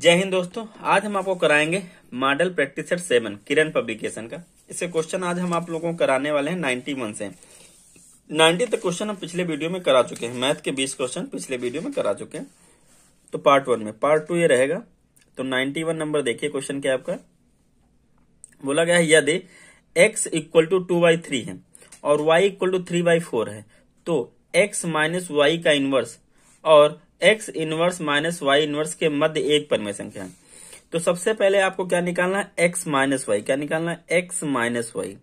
जय हिंद दोस्तों, आज हम आपको कराएंगे मॉडल प्रैक्टिस सेट 7 किरण पब्लिकेशन का। इससे क्वेश्चन आज हम आप लोगों को कराने वाले हैं 91 से 90 तक क्वेश्चन हम पिछले वीडियो में करा चुके हैं। मैथ के 20 क्वेश्चन पिछले वीडियो में करा चुके हैं। तो पार्ट 1 में, पार्ट 2 ये रहेगा। तो 91 नंबर देखिए, क्वेश्चन क्या आपका बोला गया है, यदि x इक्वल टू 2/3 है और y इक्वल टू 3/4 है तो x माइनस वाई का इनवर्स और x inverse minus y inverse के मध्य एक परिमेय संख्या है। तो सबसे पहले आपको क्या निकालना है, x माइनस वाई। क्या निकालना है, x माइनस वाई।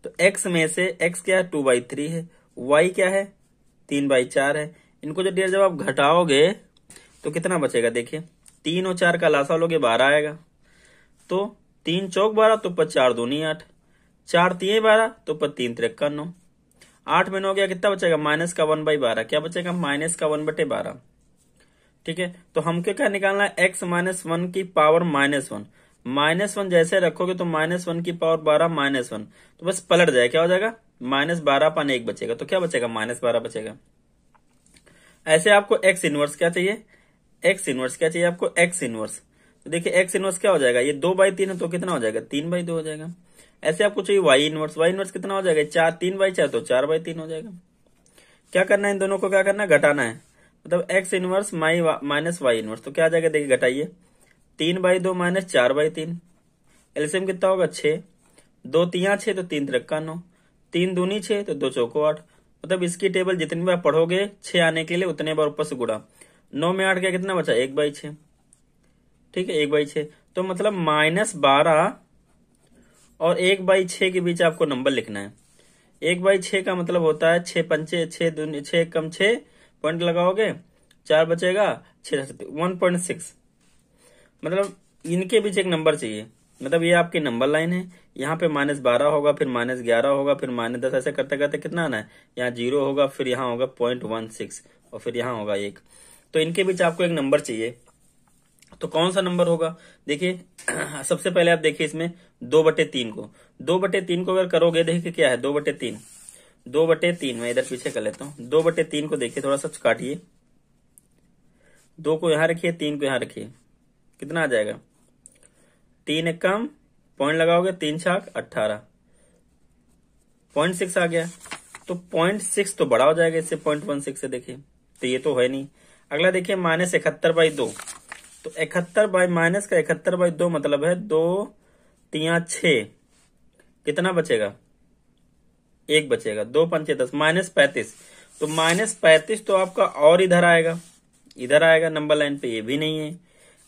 तो x में से x क्या है, 2/3 है, y क्या है, 3/4 है। इनको जब आप घटाओगे तो कितना बचेगा, देखिए 3 और 4 का लासा लोगे 12 आएगा। तो 3 चौक 12, तो 4 दूनी 8, 4 3 12, तो 3 3 9, 8 में 9 गया, कितना बचेगा, माइनस का 1/12। क्या बचेगा, माइनस का 1/12। ठीक है, तो हमको क्या निकालना है, x माइनस 1 की पावर -1। -1 जैसे रखोगे तो -1 की पावर 12 -1, तो बस पलट जाए, क्या हो जाएगा, -12/1 बचेगा। तो क्या बचेगा, -12 बचेगा। ऐसे आपको x इनवर्स क्या चाहिए, x इनवर्स क्या चाहिए आपको, x इनवर्स। तो देखिए x इनवर्स क्या हो जाएगा, ये 2/3 है तो कितना हो जाएगा, 3/2 हो जाएगा। ऐसे आपको चाहिए y इनवर्स, y इनवर्स कितना हो जाएगा, 3/4 तो 4/3 हो जाएगा। क्या करना है, इन दोनों को क्या करना है, घटाना है। मतलब x inverse minus y inverse, तो क्या आ जाएगा, देखिए घटाइए, 3/2 माइनस 4/3, एलसीएम कितना होगा, 6, 2 3 6, तो 3 3 9, 3 दूनी 6, तो 2 चौको 8। मतलब इसकी टेबल जितनी बार पढ़ोगे 6 आने के लिए उतने बार ऊपर से गुणा। 9 में 8 का कितना बचा, 1/6। ठीक है, 1/6। तो मतलब -12 और 1/6 के बीच आपको नंबर लिखना है। 1/6 का मतलब होता है 6 पंचे 6 कम 6 पॉइंट लगाओगे, 4 बचेगा, 1.6। मतलब इनके बीच एक नंबर चाहिए। मतलब ये आपकी नंबर लाइन है, यहाँ पे -12 होगा, फिर -11 होगा, फिर -10, ऐसे करते करते कितना आना है, यहाँ 0 होगा, फिर यहाँ होगा 0.16 और फिर यहाँ होगा 1। तो इनके बीच आपको एक नंबर चाहिए। तो कौन सा नंबर होगा, देखिए सबसे पहले आप देखिए इसमें 2/3 को 2/3 को अगर करोगे, देखिए क्या है 2/3, 2/3 मैं इधर पीछे कर लेता हूँ। 2/3 को देखिए, थोड़ा सा काटिए, 2 को यहां रखिए, 3 को यहां रखिए, कितना आ जाएगा, 3 एक कम, पॉइंट लगाओगे, 3 छाक 18, 0.6 आ गया। तो 0.6 तो बड़ा हो जाएगा इससे, 0.16 से। देखिए तो ये तो है नहीं। अगला देखिए -71/2, तो 71/2 मतलब है 2 3 6, कितना बचेगा, 1 बचेगा, 2 पंचे 10, -35। तो -35 तो आपका और इधर आएगा, नंबर लाइन पे, ये भी नहीं है।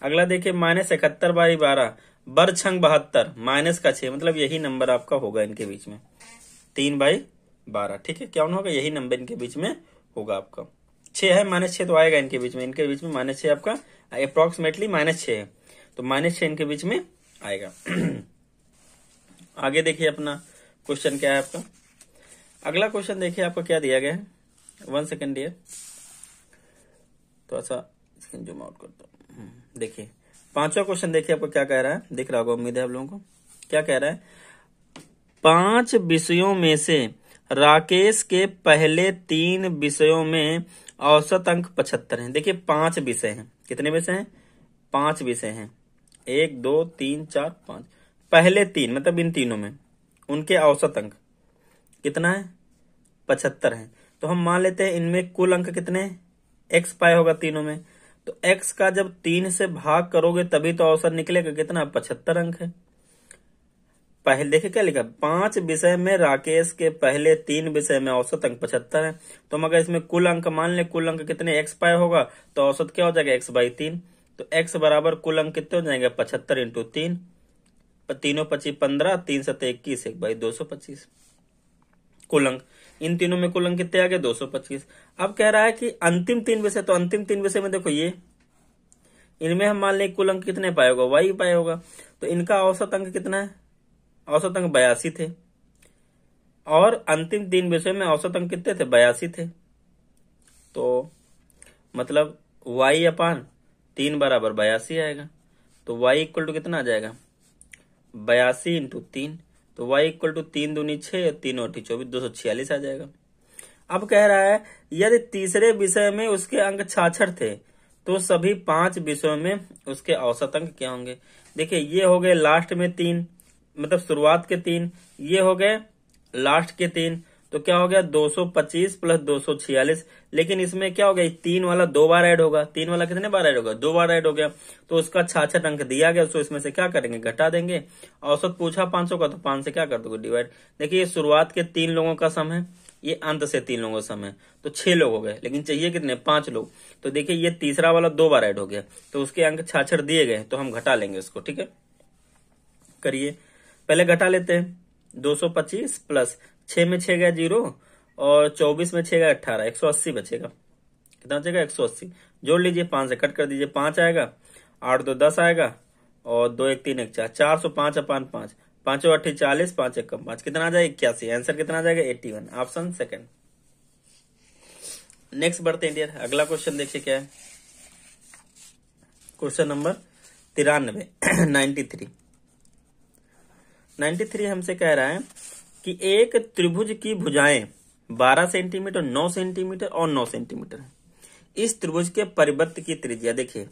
अगला देखिए -71/12, बरछंग 72, माइनस का 6, मतलब यही नंबर आपका होगा इनके बीच में, 3/12। ठीक है, क्या होगा, यही नंबर इनके बीच में होगा आपका। 6 है, -6 तो आएगा इनके बीच में, -6 आपका अप्रोक्सीमेटली -6 है, तो -6 इनके बीच में आएगा। आगे देखिए अपना क्वेश्चन क्या है आपका। अगला क्वेश्चन देखिए आपको क्या दिया गया है, 1 सेकेंड डियर, थोड़ा सा जूम आउट करता हूँ। देखिए 5वां क्वेश्चन देखिए आपको क्या कह रहा है, दिख रहा होगा उम्मीद है आप लोगों को। क्या कह रहा है, 5 विषयों में से राकेश के पहले 3 विषयों में औसत अंक 75 हैं। देखिए 5 विषय हैं, कितने विषय हैं, 5 विषय हैं, 1 2 3 4 5। पहले 3 मतलब इन तीनों में उनके औसत अंक कितना है, 75 है। तो हम मान लेते हैं इनमें कुल अंक कितने, x पाए होगा तीनों में। तो x का जब 3 से भाग करोगे तभी तो औसत निकलेगा, कितना, 75 अंक है। पहले देखिए क्या लिखा, 5 विषय में राकेश के पहले 3 विषय में औसत अंक 75 है। तो हम अगर इसमें कुल अंक मान ले, कुल अंक कितने x पाए होगा, तो औसत क्या हो जाएगा, x/3। तो x बराबर कुल अंक कितने हो जाएंगे, 75 × 3, 3 25 15, 3 7 21, 1/225 कुल अंक। इन तीनों में कुल अंक कितने आ गए, 225। अब कह रहा है कि अंतिम 3 विषय, तो अंतिम 3 विषय में देखो ये, इनमें हम मान लें कुल अंक कितने पाए होगा, y पाए होगा। तो इनका औसत अंक कितना है, औसत अंक 82 थे, और अंतिम 3 विषय में औसत अंक कितने थे, 82 थे। तो मतलब y/3 बराबर 82 आएगा। तो y इक्वल टू कितना आ जाएगा, 82 × 3, तो y इक्वल टू 3 दूनी 6, 3 और 24, 246 आ जाएगा। अब कह रहा है यदि तीसरे विषय में उसके अंक 66 थे तो सभी 5 विषयों में उसके औसत अंक क्या होंगे। देखिए ये हो गए लास्ट में 3, मतलब शुरुआत के 3, ये हो गए लास्ट के 3, तो क्या हो गया 225 प्लस 246। लेकिन इसमें क्या हो गया 3 वाला 2 बार ऐड होगा, 3 वाला कितने बार ऐड होगा 2 बार ऐड हो गया, तो उसका 66 अंक दिया गया, तो इसमें से क्या करेंगे घटा देंगे। औसत पूछा 500 का, तो 5 से क्या कर दोगे डिवाइड। देखिए ये शुरुआत के 3 लोगों का सम है, ये अंत से 3 लोगों का सम है, तो 6 लोग हो गए, लेकिन चाहिए कितने 5 लोग। तो देखिए ये तीसरा वाला 2 बार ऐड हो गया, तो उसके अंक 66 दिए गए, तो हम घटा लेंगे उसको। ठीक है, करिए, पहले घटा लेते हैं। 225 प्लस 6 में 6 गया 0, और 24 में 6 गया 18, 180 बचेगा। कितना बचेगा 180। जोड़ लीजिए, 5 से कट कर दीजिए, 5 आएगा, 8 2 10 आएगा, और 2 1 3 1 4, 405 अपान 5, 5 8 40, 5 1 5, कितना आ जाएगा 81। आंसर कितना आ जाएगा 81, ऑप्शन सेकंड। नेक्स्ट बढ़ते हैं डियर, अगला क्वेश्चन देखिए क्या है। क्वेश्चन नंबर 93 93 हमसे कह रहा है कि एक त्रिभुज की भुजाएं 12 सेंटीमीटर, 9 सेंटीमीटर और 9 सेंटीमीटर है। इस त्रिभुज के परिवृत्त की त्रिज्या, देखिए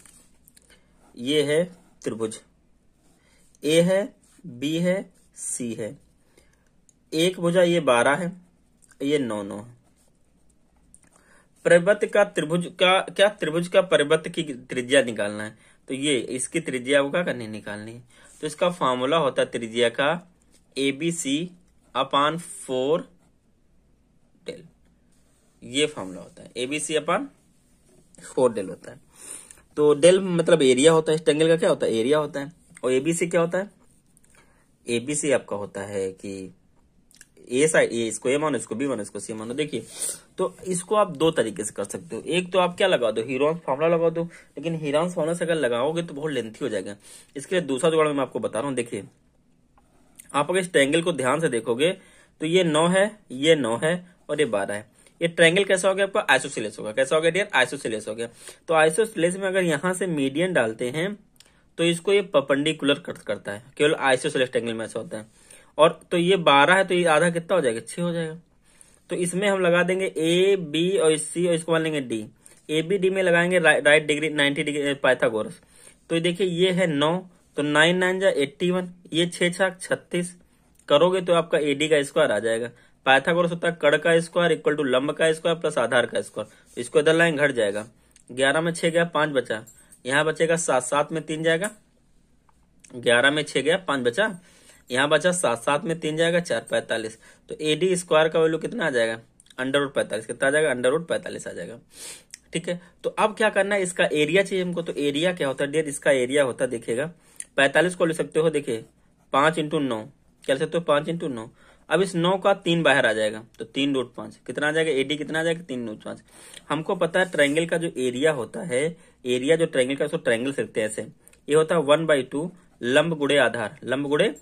ये है त्रिभुज, ए है, बी है, सी है। एक भुजा ये 12 है, ये 9 है। परिवृत्त का त्रिभुज का क्या, त्रिभुज का परिवृत्त की त्रिज्या निकालना है, तो ये इसकी त्रिज्या को क्या करनी निकालनी है। तो इसका फॉर्मूला होता है त्रिज्या का ABC अपान 4 डेल, ये फॉर्मूला होता है ABC अपान 4 डेल होता है। तो डेल मतलब एरिया होता है, इस ट्रायंगल का क्या होता है एरिया होता है, और ABC क्या होता है, ABC आपका होता है कि ए साइड, ये इसको ए मानो, इसको बी मानो, इसको सी मानो। देखिए तो इसको आप 2 तरीके से कर सकते हो। एक तो आप क्या लगा दो, हीरोन्स फॉर्मूला लगा दो, लेकिन हीरोन्स फॉर्मूला से अगर लगाओगे तो बहुत लेंथी हो जाएगा। इसके लिए दूसरा जुगाड़ मैं आपको बता रहा हूँ। देखिए आप अगर इस ट्रायंगल को ध्यान से देखोगे तो ये 9 है, ये 9 है, और ये 12 है। ये ट्रायंगल कैसा हो गया आपका, आइसोसेलेस होगा। कैसा हो गया डियर, आइसोसेलेस हो गया। तो आइसोसेलेस में अगर यहां से मीडियन डालते हैं तो इसको ये परपेंडिकुलर करता है, केवल आइसोसेलेस ट्रायंगल में ऐसा होता है। और तो ये 12 है, तो ये आधा कितना हो जाएगा 6 हो जाएगा। तो इसमें हम लगा देंगे ए बी और सी, और इसको मान लेंगे डी। ए बी डी में लगाएंगे राइट डिग्री 90 डिग्री पाइथागोरस। तो देखिए ये है 9, तो 9 9 जा 81, ये 6 6 36 करोगे तो आपका एडी का स्क्वायर आ जाएगा। पाइथागोरस होता है कड़ का स्क्वायर इक्वल टू लंब का स्क्वायर प्लस आधार का स्क्वायर। इसको इधर लाइन घट जाएगा, 11 में 6 गया 5 बचा, यहाँ बचेगा 7, 7 में 3 जाएगा, 11 में 6 गया 5 बचा, यहाँ बचा 7, 7 में 3 जाएगा 4, 45। तो एडी स्क्वायर का वैल्यू कितना आ जाएगा √45, कितना आ जाएगा √45 आ जाएगा। ठीक है, तो अब क्या करना है, इसका एरिया चाहिए हमको। तो एरिया क्या होता है डियर, इसका एरिया होता है, देखिएगा 45 को ले सकते हो, देखिए 5 × 9 क्या ले सकते हो 5 × 9। अब इस 9 का 3 बाहर आ जाएगा, तो 3√5 कितना आ जाएगा, एडी कितना आ जाएगा 3√5। हमको पता है ट्रायंगल का जो एरिया होता है, एरिया जो ट्रायंगल का, उसको ट्रायंगल से लिखते हैं ऐसे, ये होता है 1/2 लंब गुणे आधार, लंब गुणे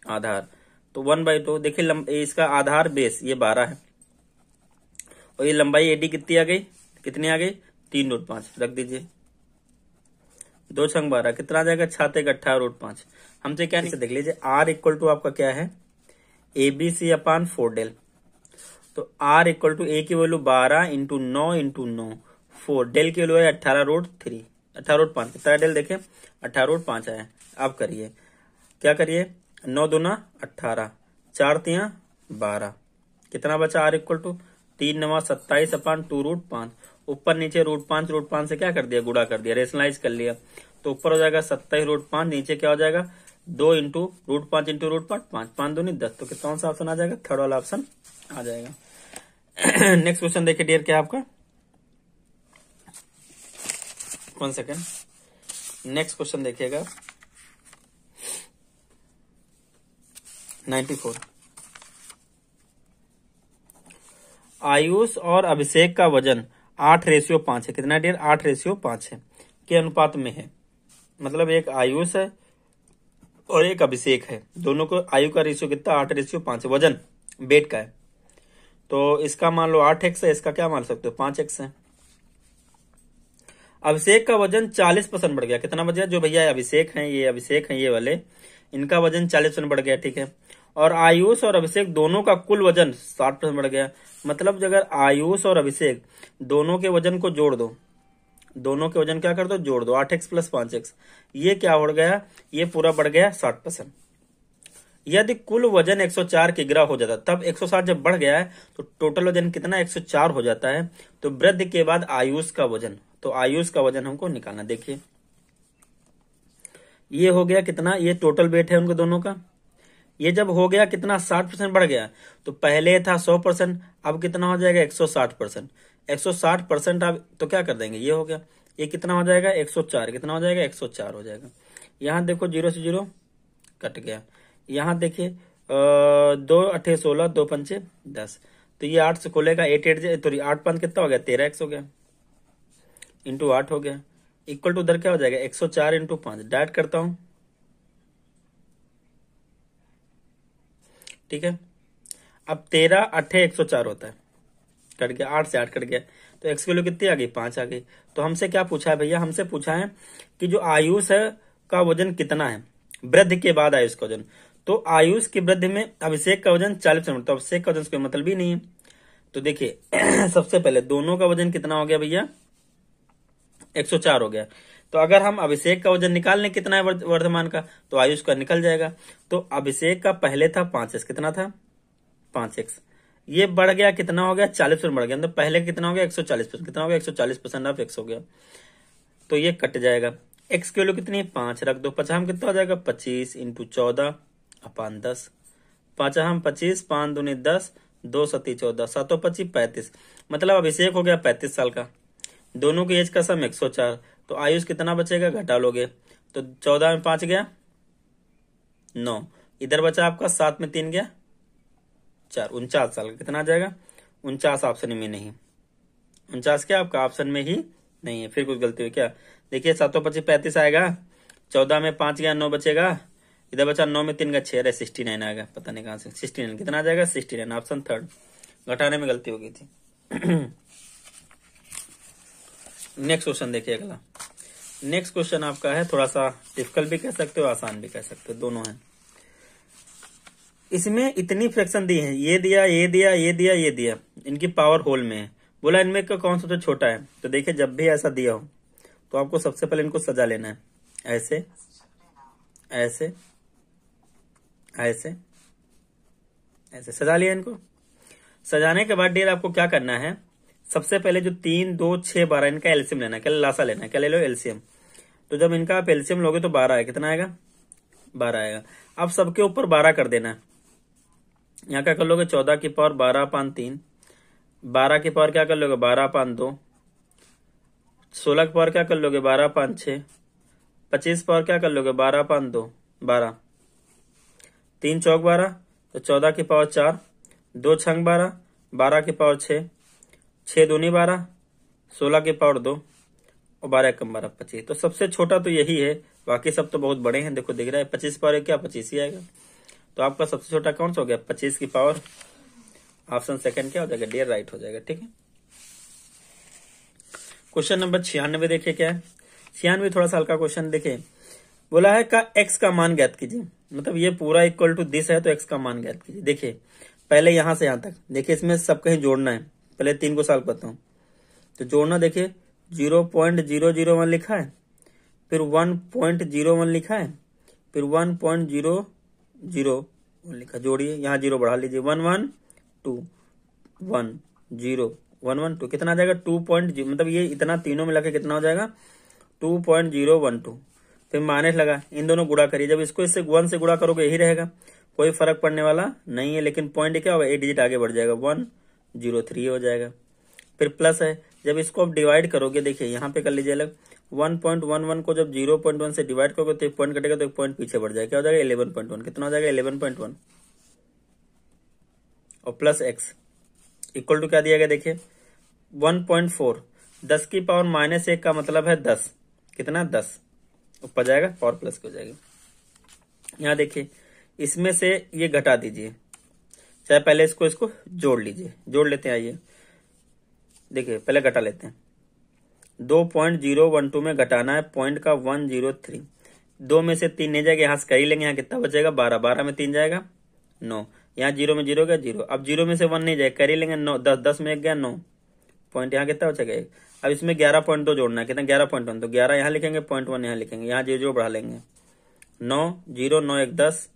आधार। तो 1/2 देखिए इसका आधार बेस ये 12 है, और ये लंबाई एडी कितनी आ गई, कितनी आ गई 3√5 रख दीजिए, 2 छंग 12 कितना आ जाएगा 6 18√5। हमसे क्या देख लीजिए R इक्वल टू आपका क्या है ABC अपान 4 डेल। तो R इक्वल टू ए की वैल्यू 12 × 9 × 9, 4 डेल की वैल्यू है 18√3, 18√5 कितना डेल देखे 18√5 आया। अब करिए क्या करिए, 9 दूना 18, 4 तिया 12, कितना बचा R इक्वल टू 3 9 27 अपान 2√5। ऊपर नीचे √5 से क्या कर दिया गुणा कर दिया, रेशनलाइज कर लिया, तो ऊपर हो जाएगा 27√5, नीचे क्या हो जाएगा 2 × √5 × √5, 5 5 दूनी 10। तो कौन सा ऑप्शन आ जाएगा, थर्ड वाला ऑप्शन आ जाएगा। नेक्स्ट क्वेश्चन देखिए डियर, क्या आपका 1 सेकेंड, नेक्स्ट क्वेश्चन देखिएगा 94। आयुष और अभिषेक का वजन 8:5 है, कितना डियर 8:5 है के अनुपात में है। मतलब एक आयुष है और एक अभिषेक है, दोनों को आयु का रेशियो कितना 8:5 है, वजन वेट का है। तो इसका मान लो 8x है, इसका क्या मान सकते हो 5x है। अभिषेक का वजन 40% बढ़ गया, कितना बढ़ गया, जो भैया अभिषेक हैं, ये अभिषेक हैं ये वाले, इनका वजन 40% बढ़ गया। ठीक है, और आयुष और अभिषेक दोनों का कुल वजन 60% बढ़ गया। मतलब अगर आयुष और अभिषेक दोनों के वजन को जोड़ दो, दोनों के वजन क्या कर दो, जोड़ दो, 8x प्लस 5x। ये क्या हो गया, ये पूरा बढ़ गया 60%। यदि कुल वजन 104 किग्रा हो जाता, तब 160 जब बढ़ गया है तो टोटल वजन कितना 104 हो जाता है। तो वृद्धि के बाद आयुष का वजन, तो आयुष का वजन हमको निकालना। देखिए ये हो गया कितना, ये टोटल वेट है उनको दोनों का। ये जब हो गया कितना 60% बढ़ गया, तो पहले था 100%, अब कितना हो जाएगा 160%। 160% अब तो क्या कर देंगे, ये हो गया, ये कितना हो जाएगा 104, कितना हो जाएगा 104 हो जाएगा। यहाँ देखो 0 से 0 कट गया। यहाँ देखिए 2 8 16 2 5 10, तो ये 8 से खोलेगा 8 8 तो 8 5 कितना हो गया 13x हो गया, इंटू 8 हो गया, इक्वल टू उधर क्या हो जाएगा 104 इंटू 5। डाइट करता हूं, ठीक है। अब 13 8 104 होता है, कट गया, 8 से 8 कट गया, तो x की वैल्यू कितनी आ गई 5 आ गई। तो हमसे क्या पूछा है भैया, हमसे पूछा है कि जो आयुष है का वजन कितना है वृद्धि के बाद आयुष का वजन। तो आयुष की वृद्धि में अभिषेक का वजन 40%, तो अभिषेक का वजन कोई मतलब ही नहीं है। तो देखिए सबसे पहले दोनों का वजन कितना हो गया भैया 104 हो गया। तो अगर हम अभिषेक का वजन निकाल लें कितना है वर्धमान का, तो आयुष का निकल जाएगा। तो अभिषेक का पहले था 5x, कितना था 5x, ये बढ़ गया कितना हो गया 40% बढ़ गया, तो पहले कितना हो गया 140%, कितना हो गया 140% ऑफ x हो गया। तो ये कट जाएगा, x की वैल्यू कितनी है 5 रख दो, 50 कितना हो जाएगा 25 इंटू 14 अपान 10, 5 25 5 दूनी 10 2 7 14 7 25 35, मतलब अभिषेक हो गया 35 साल का। दोनों की एज का सम 104, तो आयुष कितना बचेगा घटा लोगे, तो 14 में 5 गया 9, इधर बचा आपका 7 में 3 गया 4, 49 साल का। कितना आ जाएगा 49, ऑप्शन में नहीं, 49 क्या आपका ऑप्शन में ही नहीं है। फिर कुछ गलती हुई क्या, देखिए 7 25 35 आएगा, 14 में 5 गया 9 बचेगा, इधर बचा 9 में 3 का 6 69 आएगा, पता नहीं कहां से 69, कितना आ जाएगा 69, ऑप्शन थर्ड, घटाने में गलती हो गई थी। नेक्स्ट क्वेश्चन देखिए अगला। नेक्स्ट क्वेश्चन आपका है थोड़ा सा डिफिकल्ट भी कह सकते हो, आसान भी कह सकते हो, दोनों है। इसमें इतनी फ्रैक्शन दी है, ये दिया ये दिया ये दिया ये दिया, इनकी पावर होल में है, बोला इनमें का कौन सबसे छोटा है। तो देखिए जब भी ऐसा दिया हो तो आपको सबसे पहले इनको सजा लेना है, ऐसे ऐसे ऐसे ऐसे सजा लिया इनको। सजाने के बाद डियर आपको क्या करना है, सबसे पहले जो 3 2 6 12 इनका एलसीएम लेना है, क्या लासा लेना है, क्या ले लो एलसीएम। तो जब इनका आप एलसीएम लोगे तो 12 है, कितना आएगा 12 आएगा। अब सबके ऊपर 12 कर देना है, यहाँ क्या कर लोगे 14 की पावर 12 अपान 3, 12 की पावर क्या कर लोगे 12 अपान 2, 16 की पावर क्या कर लोगे 12 अपान 6, 25 पावर क्या कर लोगे 12 अपान 2 12, 3 चौक 12, तो 14 की पावर 4, 2 छंग 12, 12 की पावर 6, 6 दूनी 12, 16 की पावर 2 और 12 कम 12 25। तो सबसे छोटा तो यही है, बाकी सब तो बहुत बड़े हैं। देखो दिख रहा है 25 पावर क्या 25 ही आएगा। तो आपका सबसे छोटा कौन सा हो गया 25 की पावर, ऑप्शन सेकंड क्या हो जाएगा डियर राइट हो जाएगा। ठीक है, क्वेश्चन नंबर 96 देखिए क्या है। 96 थोड़ा सा हल्का क्वेश्चन देखे, बोला है का x का मान ज्ञात कीजिए, मतलब ये पूरा इक्वल टू दिस है तो x का मान ज्ञात कीजिए। देखिए पहले यहां से यहां तक, देखिए इसमें सब कहीं जोड़ना है, पहले 3 को सॉल्व करता हूं तो जोड़ना। देखिए 0.001 लिखा है, फिर 1.01 लिखा है, फिर 1.001 लिखा, जोड़िए यहाँ 0 बढ़ा लीजिए, 1 1 2 1 0 1 1 2, कितना आ जाएगा 2.0, मतलब ये इतना तीनों मिला के कितना हो जाएगा 2.012। फिर माइनस लगा, इन दोनों गुणा करिए, जब इसको इससे 1 से गुणा करोगे यही रहेगा, कोई फर्क पड़ने वाला नहीं है। लेकिन पॉइंट क्या होगा 8 डिजिट आगे बढ़ जाएगा, 103 हो जाएगा। फिर प्लस है, जब इसको आप डिवाइड करोगे, देखिए यहाँ पे कर लीजिए अलग, 1.11 को जब 0.1 से डिवाइड करोगे तो एक पॉइंट कटेगा, तो एक पॉइंट पीछे बढ़ जाएगा, क्या हो जाएगा 11.1, कितना हो जाएगा 11.1 और प्लस x इक्वल टू क्या दिया गया, देखिए 1.4, 10 की पावर -1 का मतलब है 10, कितना 10 ऊपर जाएगा पावर प्लस हो जाएगा। यहाँ देखिए इसमें से ये घटा दीजिए, चाहे पहले इसको जोड़ लीजिए, जोड़ लेते हैं। आइए देखिए पहले घटा लेते हैं, 2.012 में घटाना है पॉइंट का 103, 2 में से 3 नहीं जाएगा, यहाँ से कर ही लेंगे, यहाँ कितना बचेगा 12, 12 में 3 जाएगा 9, यहाँ 0 में 0 गया 0, अब 0 में से 1 नहीं जाएगा, कर ही लेंगे 9, 10 10 में 1 गया 9, पॉइंट यहाँ कितना बचेगा 1। अब इसमें 11.2 जोड़ना है, कितना 11.1, तो 11 यहाँ लिखेंगे, 0.1 यहाँ लिखेंगे, यहाँ 0 बढ़ा लेंगे, 9 0 9 1 10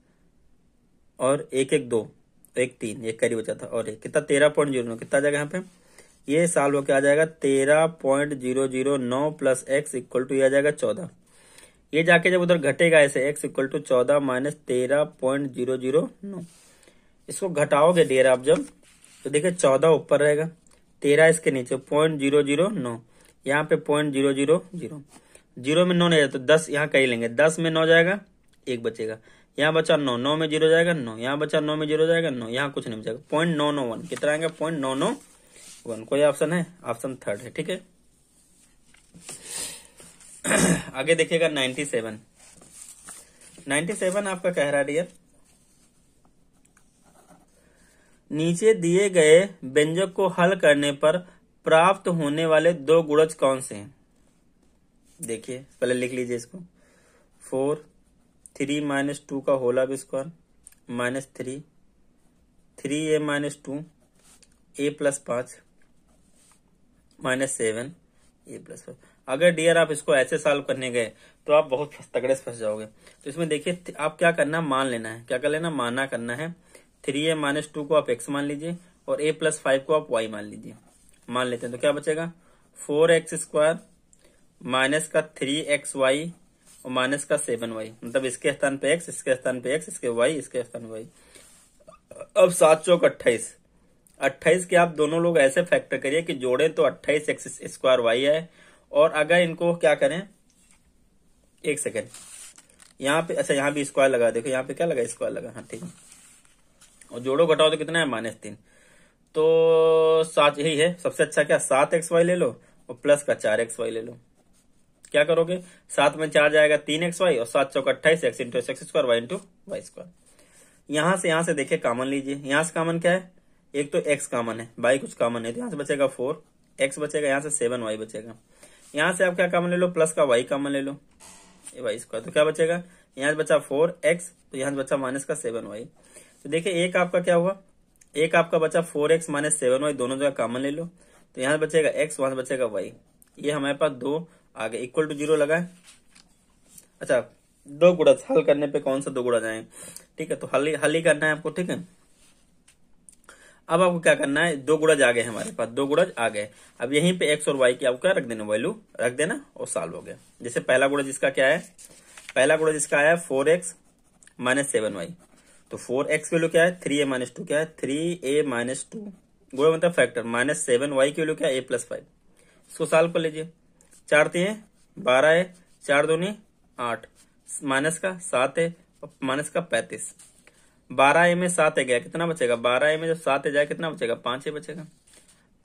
और 1 1 2 1 3, एक करीब बचा था, और एक कितना 13.09, कितना आ जाएगा यहाँ पे, ये साल वो क्या आ जाएगा 13.009 प्लस x इक्वल टू ये आ जाएगा 14। ये जाके जब उधर घटेगा ऐसे x इक्वल टू 14 माइनस 13.009, इसको घटाओगे डियर आप जब, तो देखिए 14 ऊपर रहेगा, 13 इसके नीचे, 0.009, यहाँ पे 0.000, 0 में 9 नहीं जाए तो 10 यहाँ कहीं लेंगे, 10 में 9 जाएगा, 1 बचेगा, यहाँ बचा 9, 9 में 0 जाएगा 9, यहाँ बचा 9 में 0 जाएगा 9, यहाँ कुछ नहीं बचेगा, 0.901, कितना आएगा 0.991। कोई ऑप्शन है, ऑप्शन 3 है, ठीक है। आगे देखिएगा 97 आपका कह रहा है डियर, नीचे दिए गए व्यंजक को हल करने पर प्राप्त होने वाले 2 गुणज कौन से हैं। देखिए पहले लिख लीजिए इसको, 4 3 माइनस 2 का whole square minus 3 3a minus 2 a plus 5 minus 7 a plus 5। अगर डियर आप इसको ऐसे सॉल्व करने गए तो आप बहुत तगड़े से फंस जाओगे। तो इसमें देखिए आप क्या करना, मान लेना है, क्या कर लेना, माना करना है। 3a माइनस 2 को आप x मान लीजिए और a प्लस 5 को आप y मान लीजिए। मान लेते हैं तो क्या बचेगा 4x स्क्वायर माइनस का 3xy और माइनस का 7y, मतलब इसके स्थान पे x, इसके स्थान पे x, इसके y, इसके स्थान पे y। अब 7 चौक 28, 28 के आप दोनों लोग ऐसे फैक्टर करिए कि जोड़े तो 28x स्क्वायर y है, और अगर इनको क्या करें, एक सेकेंड यहाँ पे, अच्छा यहाँ भी स्क्वायर लगा, देखो यहाँ पे क्या लगा, स्क्वायर लगा, हाँ ठीक है, और जोड़ो घटाओ तो कितना है -3, तो 7 यही है। सबसे अच्छा क्या 7xy ले लो और प्लस का 4xy ले लो। क्या करोगे, 7 में 4 जाएगा 3xy और 7 चौक 28, x into x square y into y square. यहां से देखिए कॉमन लीजिए, यहां से कॉमन क्या है, एक तो x कॉमन है, y कुछ कॉमन है, तो यहां से बचेगा 4x बचेगा, यहां से 7y बचेगा। यहां से आप क्या कॉमन ले लो, प्लस का y कॉमन ले लो, ये वाई स्क्वायर, तो क्या बचेगा, यहां से बचा 4x, तो यहां से बचा माइनस का 7y। तो देखिए एक आपका क्या हुआ, एक आपका बचा 4x माइनस 7y, दोनों जगह कॉमन ले लो, तो यहां से बचेगा x, वहां से बचेगा y। ये हमारे पास 2 आगे इक्वल टू 0 लगा है। अच्छा 2 गुणज हल करने पे कौन सा 2 गुणज आए, ठीक है, तो हल ही करना है आपको, ठीक है। अब आपको क्या करना है, 2 गुणज आ गए हमारे पास, 2 गुणज आ गए। अब यहीं पे x और y की आपको क्या रख देना, वैल्यू रख देना और सॉल्व हो गया। जैसे पहला गुणज इसका क्या है, पहला गुणज इसका आया 4x माइनस 7y, तो 4x की वैल्यू क्या है, 3a माइनस 2 क्या है, 3a माइनस 2 गुणा मतलब फैक्टर माइनस 7y की वैल्यू क्या है, a प्लस 5। इसको सॉल्व कर लीजिए, 4 3 12 है, 4 2 8, माइनस का 7 है और माइनस का 35, 12a में 7 है गया, कितना बचेगा, 12a में जब 7 जाए कितना बचेगा, 5a बचेगा।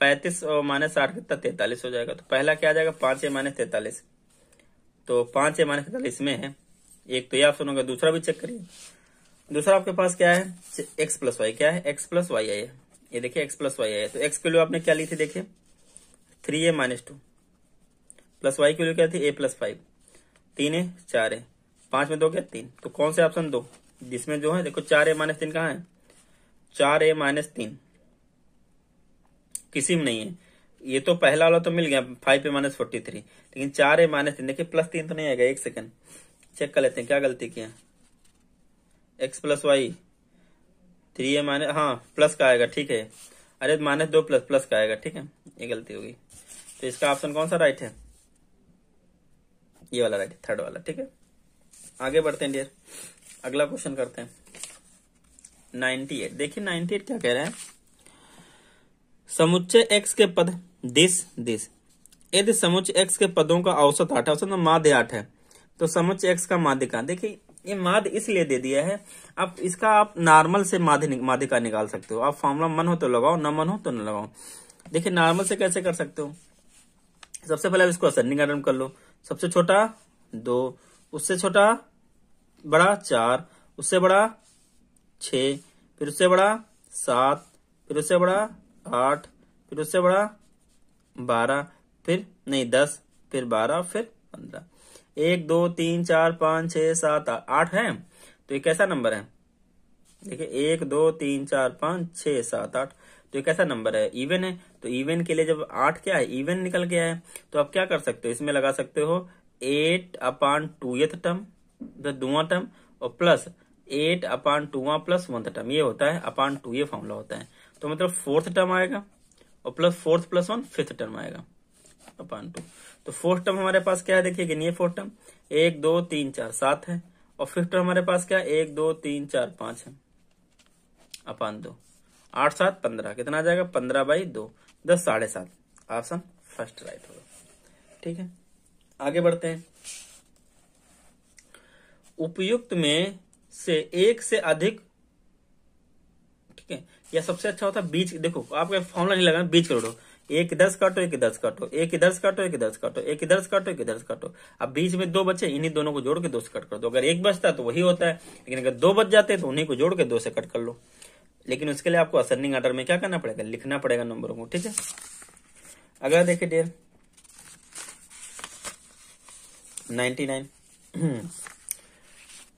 35 और माइनस 8 कितना 43 हो जाएगा। तो पहला क्या आ जाएगा 5a माइनस 43, तो 5a माइनस 43 में है, एक तो ये ऑप्शन होगा, दूसरा भी चेक करिए। दूसरा आपके पास क्या है, x प्लस वाई, क्या है x प्लस वाई है, ये देखिए x प्लस वाई है। तो x की वैल्यू आपने क्या ली थी, देखिए 3a माइनस 2 प्लस वाई की वैल्यू क्या थी, a प्लस 5, 3 है 4 है, 5 में 2 क्या 3, तो कौन से ऑप्शन 2, जिसमें जो है देखो 4a माइनस 3 कहाँ है, 4a माइनस 3 किसी में नहीं है। ये तो पहला वाला तो मिल गया 5a माइनस 43, लेकिन 4a माइनस 3 देखिए प्लस 3 तो नहीं आएगा। एक सेकंड चेक कर लेते हैं क्या गलती किया, x plus y 3a minus, हाँ प्लस का आएगा, ठीक है, अरे माइनस 2 प्लस प्लस का आएगा, ठीक है, ये गलती होगी। तो इसका ऑप्शन कौन सा राइट है, ये वाला राइट है, थर्ड वाला, ठीक है। आगे बढ़ते हैं डियर, अगला क्वेश्चन करते हैं 98। देखिए 98 क्या कह रहा है, समुच्चय x के पद दिस यदि समुच्चय x के पदों का औसत 8 है, औसत में माध्य 8 है, तो समुच्चय x का माध्य कहाँ, देखिए ये माध्य इसलिए दे दिया है, आप इसका आप नॉर्मल से माध्य का निकाल सकते हो। आप फॉर्मूला मन हो तो लगाओ, ना मन हो तो न लगाओ। देखिए नॉर्मल से कैसे कर सकते हो, सबसे पहले इसको असेंडिंग ऑर्डर में कर लो, सबसे छोटा 2, उससे छोटा बड़ा 4, उससे बड़ा 6, फिर उससे बड़ा 7, फिर उससे बड़ा 8, फिर उससे बड़ा 12, फिर नहीं 10, फिर 12, फिर 15। 1 2 3 4 5 6 7 8 है, तो ये कैसा नंबर है, देखिए 1 2 3 4 5 6 7 8, तो ये कैसा नंबर है, इवन है। तो इवन के लिए जब 8 क्या है, इवन निकल के आया, तो आप क्या कर सकते हो, इसमें लगा सकते हो 8/2th टर्म, दूसरा टर्म, और प्लस 8/2 प्लस 1th टर्म, ये होता है अपॉन 2, ये फॉर्मूला होता है। तो मतलब 4th टर्म आएगा और प्लस 4th + 1 5th टर्म आएगा अपॉन 2। तो 4th टर्म हमारे पास क्या है, देखिए कि ये 4th टर्म 1 2 3 4 7 है, और 5th टर्म हमारे पास क्या है 1 2 3 4 5 है अपॉन 2। 8 7 15, कितना आ जाएगा 15/2, 10 7.5। ऑप्शन फर्स्ट राइट होगा। ठीक है, आगे बढ़ते हैं। उपयुक्त में से एक से अधिक, ठीक है, या सबसे अच्छा होता है बीच। देखो आपका फॉर्मूला नहीं लगाना, बीच करो, एक इधर से काटो, एक इधर से काटो, एक इधर से काटो, एक इधर से काटो, एक इधर से काटो, एक इधर से काटो। अब बीच में 2 बचे, इन्हीं दोनों को जोड़ के 2 से कट कर दो। अगर एक बचता है तो वही होता है, लेकिन अगर 2 बच जाते हैं तो उन्हीं को जोड़ के 2 से कट कर लो। लेकिन उसके लिए आपको असेंडिंग ऑर्डर में क्या करना पड़ेगा, लिखना पड़ेगा नंबरों को। ठीक है, अगला देखिए डियर 99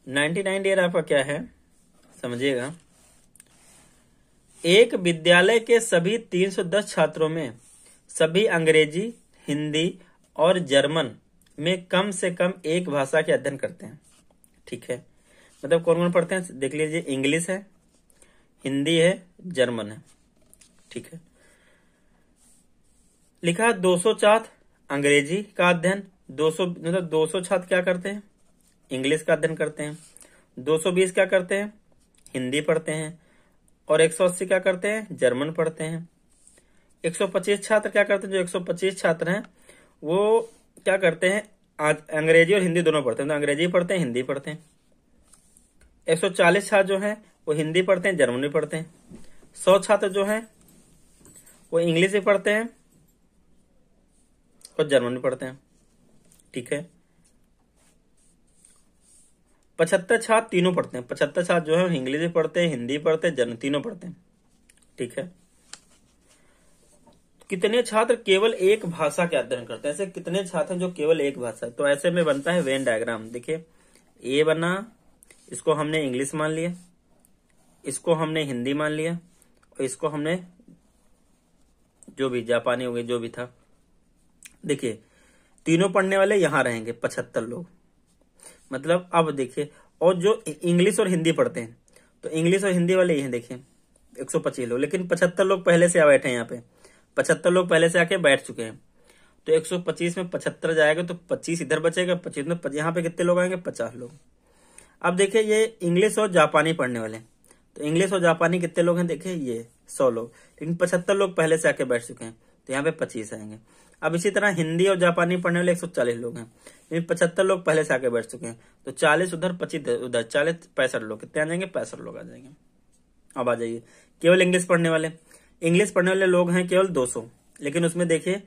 99 डियर आपका क्या है, समझिएगा। एक विद्यालय के सभी 310 छात्रों में सभी अंग्रेजी, हिंदी और जर्मन में कम से कम एक भाषा के अध्ययन करते हैं। ठीक है, मतलब कौन कौन पढ़ते हैं, देख लीजिए, इंग्लिश है, हिंदी है, जर्मन है। ठीक है, लिखा 200 छात्र अंग्रेजी का अध्ययन, 200 छात्र क्या करते हैं, इंग्लिश का अध्ययन करते हैं, 220 क्या करते हैं, हिंदी पढ़ते हैं, और 180 क्या करते हैं, जर्मन पढ़ते हैं। 125 छात्र क्या करते हैं, जो 125 छात्र हैं वो क्या करते हैं, अंग्रेजी और हिंदी दोनों पढ़ते हैं, तो अंग्रेजी पढ़ते हैं, हिंदी पढ़ते हैं। 140 छात्र जो हैं वो हिंदी पढ़ते हैं, जर्मनी पढ़ते हैं। 100 छात्र जो हैं वो इंग्लिश भी पढ़ते हैं और जर्मनी पढ़ते हैं। ठीक है, 75 छात्र तीनों पढ़ते हैं, 75 छात्र जो है इंग्लिश भी पढ़ते हैं, हिंदी पढ़ते हैं, जर्मन, तीनों पढ़ते हैं। ठीक है, कितने छात्र केवल एक भाषा के अध्ययन करते हैं, ऐसे कितने छात्र हैं जो केवल एक भाषा, तो ऐसे में बनता है वेन डायग्राम। देखिए ए बना, इसको हमने इंग्लिश मान लिया, इसको हमने हिंदी मान लिया, और इसको हमने जो भी जापानी हो गए, जो भी था। देखिए तीनों पढ़ने वाले यहां रहेंगे 75 लोग, मतलब अब देखिए, और जो इंग्लिश और हिंदी पढ़ते हैं तो इंग्लिश और हिंदी वाले ये देखिए 125 लोग, लेकिन 75 लोग पहले से आ बैठे हैं, यहाँ पे 75 लोग पहले से आके बैठ चुके हैं। तो 125 में 75 जाएगा तो 25 इधर बचेगा, 25 में यहाँ पे कितने लोग आएंगे, 50 लोग। अब देखिए ये इंग्लिश और जापानी पढ़ने वाले, तो इंग्लिश और जापानी कितने लोग हैं, देखिए ये 100 लोग, लेकिन 75 लोग पहले से आके बैठ चुके हैं, तो यहाँ पे 25 आएंगे। अब इसी तरह हिंदी और जापानी पढ़ने वाले 140 लोग हैं, लेकिन 75 लोग पहले से आके बैठ चुके हैं, तो 40 उधर, 25 उधर, 40 65 लोग, कितने आ जाएंगे, 65 लोग आ जाएंगे। अब आ जाइए केवल इंग्लिश पढ़ने वाले, इंग्लिश पढ़ने वाले लोग हैं केवल 200, लेकिन उसमें देखिए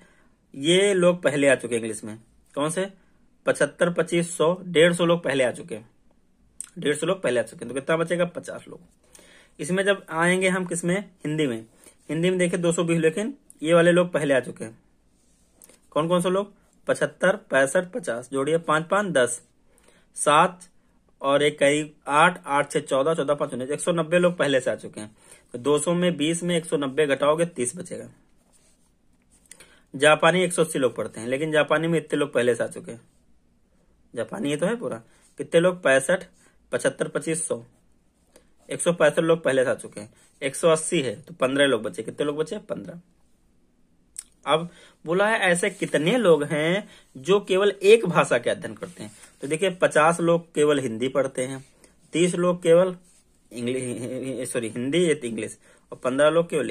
ये लोग पहले आ चुके हैं इंग्लिश में, कौन से 75 25 100 150 लोग पहले आ चुके हैं, 150 लोग पहले आ चुके हैं, तो कितना बचेगा 50 लोग। इसमें जब आएंगे हम किसमें, हिंदी में, हिंदी में देखिए 220, लेकिन ये वाले लोग पहले आ चुके हैं, कौन कौन से लोग, 75 65 50, जोड़िए 5 5 10 7 और एक करीब 8 8 6 14 14 5 19, 190 लोग पहले से आ चुके हैं। तो 200 में 20 में 190 घटाओगे 30 बचेगा। जापानी 180 लोग पढ़ते हैं, लेकिन जापानी में इतने लोग पहले से आ चुके हैं, जापानी ये तो है पूरा, कितने लोग 65 75 25 100, 165 लोग पहले से आ चुके हैं। 180 है तो 15 लोग बचे, कितने लोग बचे, 15। अब बोला है ऐसे कितने लोग हैं जो केवल एक भाषा के अध्ययन करते हैं, तो देखिए 50 लोग केवल हिंदी पढ़ते हैं, 30 लोग केवल हिंदी इंग्लिश, और 15 लोग केवल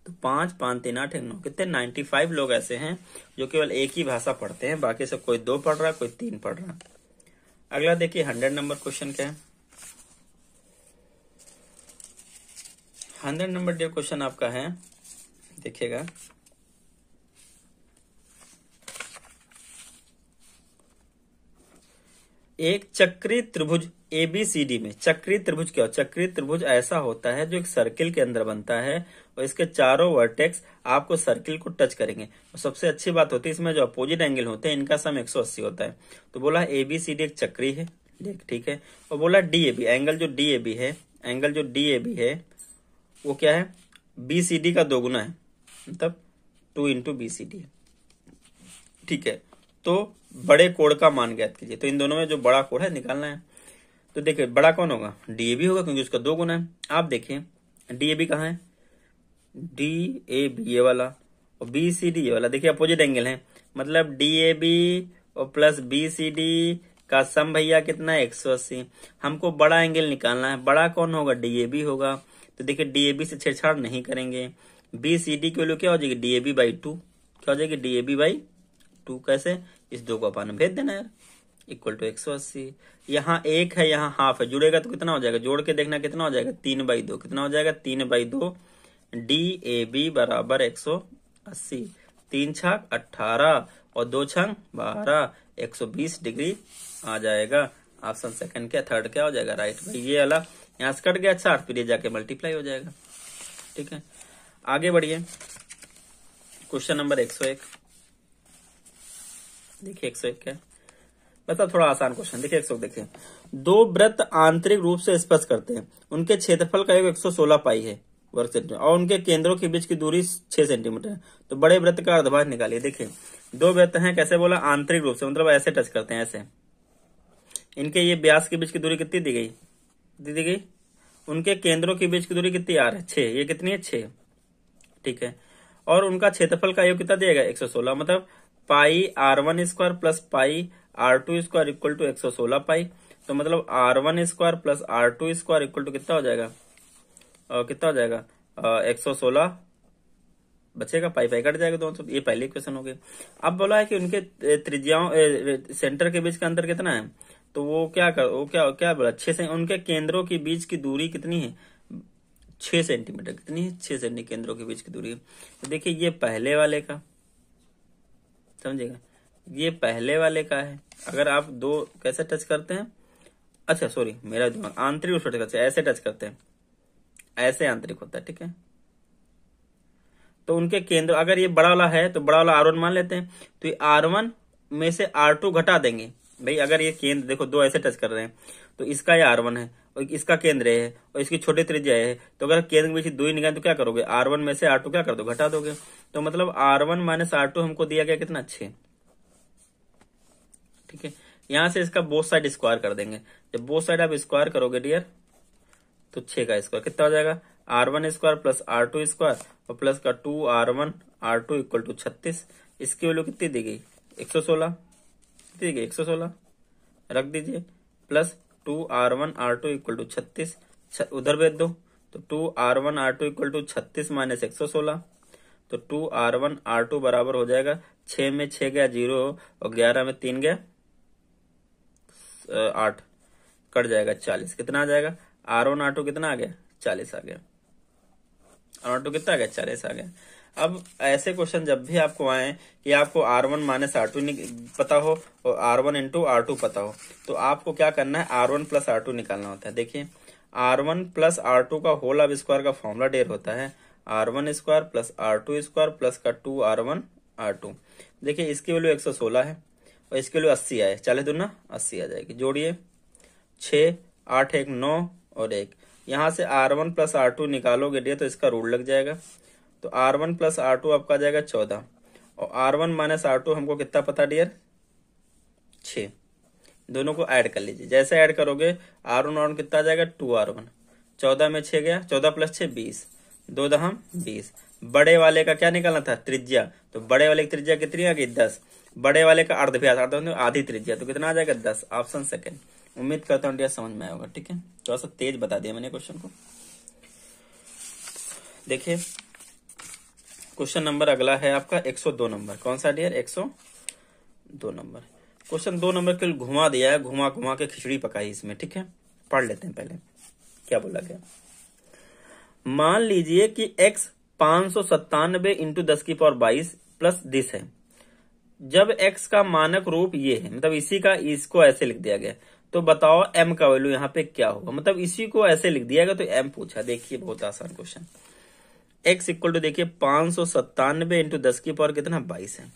तो 5 5 3 8 9, कितने 95 लोग ऐसे हैं जो केवल एक ही भाषा पढ़ते हैं, बाकी से कोई 2 पढ़ रहा है, कोई 3 पढ़ रहा है। अगला देखिए 100 नंबर क्वेश्चन क्या है। 100 नंबर जो क्वेश्चन आपका है, देखिएगा एक चक्री त्रिभुज ABCD में, चक्री त्रिभुज क्या, चक्री त्रिभुज ऐसा होता है जो एक सर्किल के अंदर बनता है और इसके चारों वर्टेक्स आपको सर्किल को टच करेंगे, और सबसे अच्छी बात होती है इसमें जो अपोजिट एंगल होते हैं इनका सम 180 होता है। तो बोला ABCD एक चक्री है, ठीक है, और बोला DAB, एंगल जो DAB है वो क्या है, BCD का 2 गुना है, मतलब 2 इंटू BCD। ठीक है, तो बड़े कोण का मान ज्ञात कीजिए। तो इन दोनों में जो बड़ा कोण है निकालना है। तो देखिए बड़ा कौन होगा, DAB होगा, क्योंकि उसका 2 गुना है। आप देखिए DAB कहाँ है, DAB ये वाला, और BCD ये वाला। देखिए अपोजिट एंगल है, मतलब DAB और प्लस BCD का सम भैया कितना है, 180। हमको बड़ा एंगल निकालना है, बड़ा कौन होगा, DAB होगा। तो देखिए DAB से छेड़छाड़ नहीं करेंगे। BCD की वैल्यू क्या हो जाएगी, DAB/2। क्या हो जाएगी, DAB/2। कैसे, इस 2 को अपन भेज देना यार, इक्वल टू 180। यहाँ 1 है, यहाँ हाफ है, जुड़ेगा तो कितना हो जाएगा, जोड़ के देखना कितना हो जाएगा, 3/2। कितना हो जाएगा, 3/2। DAB बराबर 180। 3 छक 18 और 2 छक 12, 120 डिग्री आ जाएगा। ऑप्शन सेकंड क्या, थर्ड क्या हो जाएगा, राइट। भाई ये वाला यहाँ से कट गया, 4, फिर ये जाके मल्टीप्लाई हो जाएगा। ठीक है, आगे बढ़िए। Question number 101। देखिए 101 क्या है, बता थोड़ा आसान क्वेश्चन। देखिए 101 देखिए, 2 वृत्त आंतरिक रूप से स्पर्श करते हैं, उनके क्षेत्रफल का योग 116 पाई है वर्ग सेंटीमीटर और उनके केंद्रों के बीच की दूरी 6 सेंटीमीटर है। तो बड़े वृत्त का अर्धभाग निकालिए। देखिए 2 वृत्त हैं, कैसे बोला, आंतरिक रूप से, मतलब ऐसे टच करते हैं, ऐसे। इनके ये व्यास के बीच की दूरी कितनी दी गई, दी गई। उनके केंद्रों के बीच की दूरी कितनी आ रही है, 6। ये कितनी है, 6। ठीक है, और उनका क्षेत्रफल का योग कितना दिएगा, 116। मतलब pi r1² plus pi r2² equal to 116 pi. तो मतलब r1² plus r2² equal to कितना हो जाएगा, कितना हो जाएगा, 116 बचेगा, पाई पाई कट जाएगा दोनों। ये पहले क्वेश्चन हो गया। अब बोला है कि उनके त्रिज्याओं सेंटर के बीच का अंतर कितना है, तो वो क्या बोला, 6 उनके केंद्रों के बीच की दूरी कितनी है, 6 सेंटीमीटर। कितनी है, 6 सेंटीमीटर केंद्रों के बीच की दूरी है। तो देखिए ये पहले वाले का, समझिएगा, ये पहले वाले का है। अगर आप 2 कैसे टच करते हैं, अच्छा सॉरी मेरा दिमाग, आंतरिक रूप से टच करते हैं, ऐसे टच करते हैं, ऐसे आंतरिक होता है। ठीक है, तो उनके केंद्र, अगर ये बड़ा वाला है तो बड़ा वाला R1 मान लेते हैं। तो ये R1 में से R2 घटा देंगे। भाई अगर ये केंद्र देखो 2 ऐसे टच कर रहे हैं, तो इसका ये R1 है और इसका केंद्र है और इसकी छोटी त्रिज्या है। तो अगर केंद्र के बीच दूरी निकालें तो क्या करोगे, R1 में से R2 क्या कर दो, घटा दोगे। तो मतलब R1 माइनस R2 हमको दिया गया कितना, 6। ठीक है, यहां से इसका बोथ साइड स्क्वायर कर देंगे। जब बोथ साइड आप स्क्वायर करोगे डियर, तो 6 का स्क्वायर कितना हो जाएगा, r1² प्लस r2² और प्लस का 2r1 r2 इक्वल टू 36। इसकी वैल्यू कितनी दी गई, 116। कितनी दी गई, 116 रख दीजिए, plus 2r1 r2 equal to 36 उधर भेज दो। तो 2r1 r2 equal to 36 minus 116। तो 2r1 r2 बराबर हो जाएगा, 6 में 6 गया 0 और 11 में 3 गया 8, कट जाएगा 40। कितना आ जाएगा, R1 R2 कितना आ गया, 40 आ गया। R2 कितना आ गया, 40 आ गया। अब ऐसे क्वेश्चन जब भी आपको आए कि आपको R1 माइनस R2 पता हो और R1 इंटू R2 पता हो, तो आपको क्या करना है, R1 प्लस R2 निकालना होता है। देखिए R1 प्लस R2 का होल ऑफ स्क्वायर का फॉर्मूला ढेर होता है R1² प्लस R2² प्लस का 2R1 R2। देखिए इसकी वैल्यू 116 है और इसकी वैल्यू 80 आए, 40 दूना 80 आ जाएगी। जोड़िए 6 8 1 9 और 1, यहां से R1 प्लस R2 निकालोगे डियर तो इसका रूल लग जाएगा। तो R1 प्लस R2 आपका जाएगा 14 और R1 माइनस R2 हमको कितना पता डियर, 6। दोनों को ऐड कर लीजिए, जैसे ऐड करोगे R1 और कितना आ जाएगा, 2R1। 14 में 6 गया, 14 प्लस 6 20, 2 दहम 20। बड़े वाले का क्या निकालना था, त्रिज्या। तो बड़े वाले की त्रिज्या कितनी आ गई, 10। बड़े वाले का अर्धव्यास, आधी त्रिज्या, तो कितना आ जाएगा, 10। Option second. उम्मीद करता हूँ डियर समझ में आया होगा। ठीक है, थोड़ा सा तेज बता दिया मैंने क्वेश्चन को। देखिए क्वेश्चन नंबर अगला है आपका 102 नंबर। कौन सा डियर, 102 नंबर। क्वेश्चन 2 नंबर के घुमा दिया है, घुमा घुमा के खिचड़ी पकाई इसमें। ठीक है, पढ़ लेते हैं पहले क्या बोला गया। मान लीजिए कि x 597 इंटू 10 की पावर 22 प्लस दिस है। जब x का मानक रूप ये है, मतलब इसी का इसको ऐसे लिख दिया गया, तो बताओ m का वैल्यू यहाँ पे क्या होगा। मतलब इसी को ऐसे लिख दिया गया तो m पूछा। देखिए बहुत आसान क्वेश्चन। x इक्वल टू देखिए 597 इंटू 10 की पावर कितना, 22 है।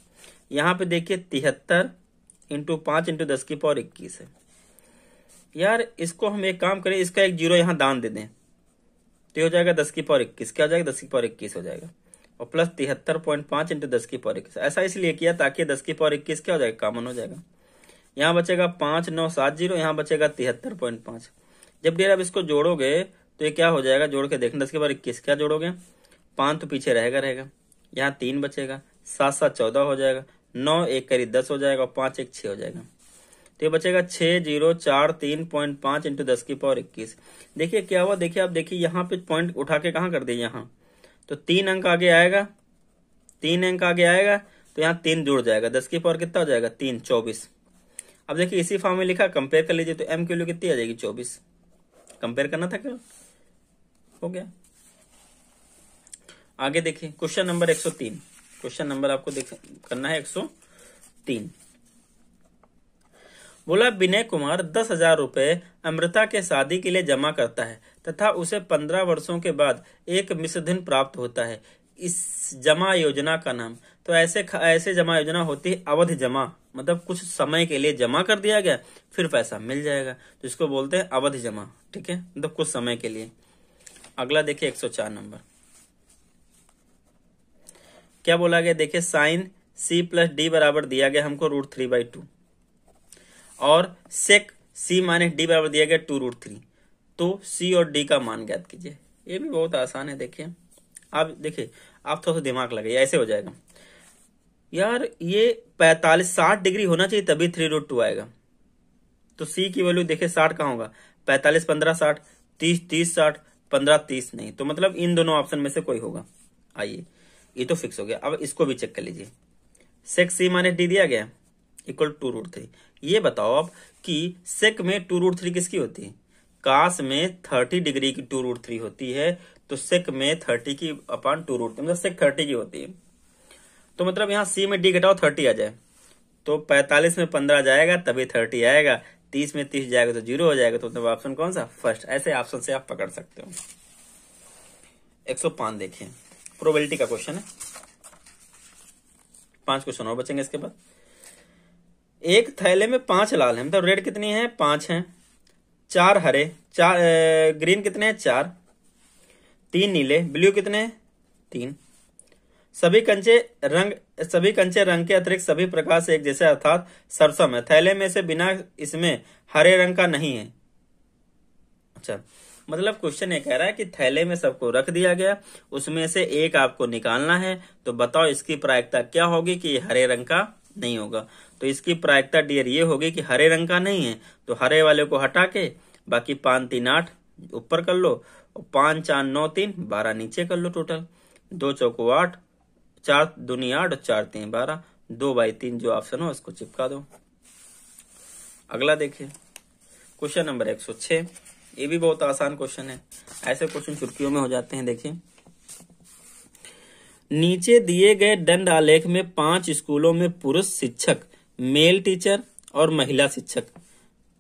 यहाँ पे देखिए 73 इंटू 5 इंटू 10 की पावर 21 है। यार इसको हम एक काम करें, इसका एक जीरो यहाँ दान दे दें तो ये हो जाएगा 10 की पावर 21, क्या हो जाएगा 10 की पावर 21 हो जाएगा, और प्लस 73.5 इंटू 10 की पावर 21। ऐसा इसलिए किया ताकि 10 की पावर 21 क्या हो जाएगा, कॉमन हो जाएगा। यहाँ बचेगा 5970, यहाँ बचेगा 73.5। जब डियर आप इसको जोड़ोगे तो ये क्या हो जाएगा, जोड़ के देखना, 10 की पावर 21 क्या जोड़ोगे, 5 तो पीछे रहेगा, यहाँ 3 बचेगा, 7 7 14 हो जाएगा, 9 1 करीब 10 हो जाएगा, और 5 1 6 हो जाएगा। तो ये बचेगा 6043.5 इंटू 10 की पावर 21। देखिए क्या हुआ, देखिए आप देखिए यहाँ पे पॉइंट उठा के कहाँ कर दिए, यहाँ तो 3 अंक आगे आएगा, 3 अंक आगे आएगा, तो यहाँ 3 जुड़ जाएगा, 10 की पावर कितना हो जाएगा 3 24। अब देखिए इसी फॉर्म में लिखा, कंपेयर कर लीजिए, तो m की वैल्यू कितनी आ जाएगी 24। कंपेयर करना था क्या, हो गया। आगे देखिए क्वेश्चन नंबर 103, क्वेश्चन नंबर आपको करना है 103। बोला विनय कुमार 10,000 रुपए अमृता के शादी के लिए जमा करता है तथा उसे 15 वर्षों के बाद एक मिश्रधन प्राप्त होता है। इस जमा योजना का नाम, तो ऐसे जमा योजना होती है अवधि जमा, मतलब कुछ समय के लिए जमा कर दिया गया फिर पैसा मिल जाएगा, तो इसको बोलते हैं अवधि जमा। ठीक है, मतलब कुछ समय के लिए। अगला देखिए 104 नंबर क्या बोला गया, देखिए साइन c प्लस डी बराबर दिया गया हमको √3/2 और सेक c माइनस डी बराबर दिया गया 2√3। तो c और d का मान ज्ञात कीजिए। ये भी बहुत आसान है। देखिए आप देखिए, आप थोड़ा सा दिमाग लगाइए, ऐसे हो जाएगा यार, ये 60 डिग्री होना चाहिए तभी 3√2 आएगा। तो c की वैल्यू देखिए 60 कहाँ होगा, 45 15 60, 30 30 60, 15 30 नहीं, तो मतलब इन दोनों ऑप्शन में से कोई होगा। आइए ये तो फिक्स हो गया। अब इसको भी चेक कर लीजिए, सेक c माइनस डी दिया गया इक्वल 2√3। ये बताओ अब कि सेक में 2√3 किसकी होती है, कास में 30 डिग्री की 2√3 होती है, तो सेक में 30 की अपान 2√3 मतलब सेक 30 की होती है। तो मतलब यहाँ c में d घटाओ 30 आ जाए, तो 45 में 15 जाएगा तभी 30 आएगा, 30 में 30 जाएगा तो 0 हो जाएगा, तो मतलब ऑप्शन कौन सा, फर्स्ट। ऐसे ऑप्शन से आप पकड़ सकते हो। 105 देखिए, प्रोबेबिलिटी का क्वेश्चन है, 5 क्वेश्चन और बचेंगे इसके बाद। एक थैले में 5 लाल है, मतलब रेड कितनी है 5 है, 4 हरे, 4 ग्रीन कितने हैं 4, 3 नीले, ब्लू कितने हैं 3। सभी कंचे रंग के अतिरिक्त सभी प्रकार से एक जैसे अर्थात सरसम है। थैले में से बिना इसमें हरे रंग का नहीं है। अच्छा, मतलब क्वेश्चन ये कह रहा है कि थैले में सबको रख दिया गया, उसमें से एक आपको निकालना है, तो बताओ इसकी प्रायिकता क्या होगी कि ये हरे रंग का नहीं होगा। तो इसकी प्रायिकता डियर ये होगी कि हरे रंग का नहीं है, तो हरे वाले को हटा के बाकी 5 3 8 ऊपर कर लो, और 5 4 9 3 12 नीचे कर लो। टोटल 2 चौको 8, 4 दूनी 8 और 4 3 12, 2/3 जो ऑप्शन हो उसको चिपका दो। अगला देखिए क्वेश्चन नंबर 106। ये भी बहुत आसान क्वेश्चन है, ऐसे क्वेश्चन चुटकियों में हो जाते हैं। देखिए नीचे दिए गए दंड आलेख में 5 स्कूलों में पुरुष शिक्षक, मेल टीचर और महिला शिक्षक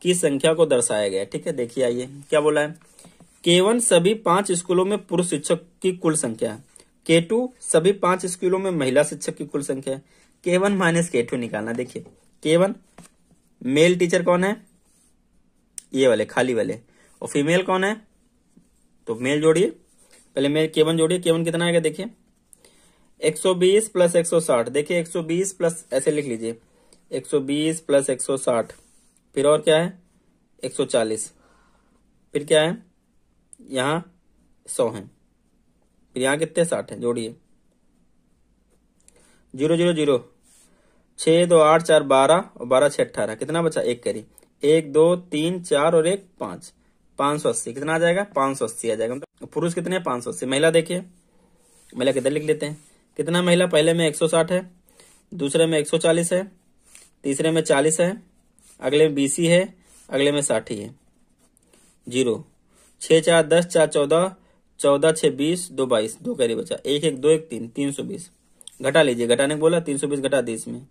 की संख्या को दर्शाया गया है। ठीक है, देखिए आइए क्या बोला है, K1 सभी 5 स्कूलों में पुरुष शिक्षक की कुल संख्या है, K2 सभी 5 स्कूलों में महिला शिक्षक की कुल संख्या है। K1 माइनस K2 निकालना। देखिए K1 मेल टीचर कौन है, ये वाले खाली वाले, और फीमेल कौन है, तो मेल जोड़िए, पहले मेल K1 जोड़िए, K1 कितना आएगा देखिए 120 प्लस 160। देखिए 120 प्लस, ऐसे लिख लीजिए 120 प्लस 160, फिर और क्या है 140, फिर क्या है यहाँ 100 है, फिर यहाँ कितने 60 है, जोड़िए 0 0 0, 6 2 8 4 12 और 12 6 18, कितना बचा, 1 करी, 1 2 3 4 और 1 5, 580 कितना आ जाएगा 580 आ जाएगा। पुरुष कितने हैं 580। महिला देखिए, महिला किधर लिख लेते हैं, कितना महिला, पहले में 160 है, दूसरे में 140 है, तीसरे में 40 है, अगले में 20 है, अगले में 60 है। 0 6 4 10 4 14, 14 6 20, 2 22, 2 करी बचा, 1 1 2 1 3, 320 घटा लीजिए, घटाने को बोला 320 घटा दी इसमें,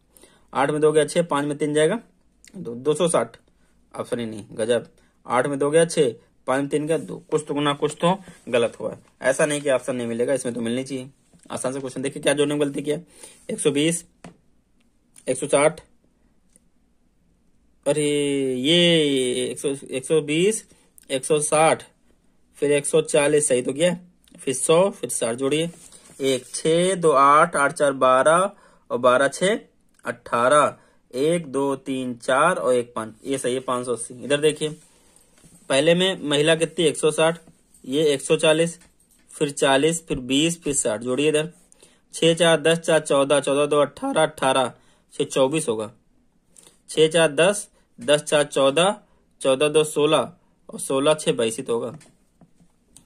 8 में 2 गया 6, 5 में 3 जाएगा 260, ऑप्शन ही नहीं, गजब। 8 में 2 गया 6, 5 में 3 गया 2, कुछ तो ना कुछ तो गलत हुआ है। ऐसा नहीं कि ऑप्शन नहीं मिलेगा, इसमें तो मिलनी चाहिए। आसान से क्वेश्चन देखिए क्या जोड़ने में गलती किया, 120 160, अरे ये 120 160 फिर 140 सही तो किया, फिर 100 फिर 60 जोड़िए, 1 6 2 8 8 4 12 और 12 6 18, 1 2 3 4 और 1 5, ये सही है 580। इधर देखिए पहले में महिला कितनी 160, ये 140, फिर 40, फिर 20, फिर 60 जोड़िए इधर, 6 4 10 4 14, 14 2 18, 18 6 24 होगा, 6 4 10, 10 4 14, 14 2 16 और 16 6 22 तो होगा,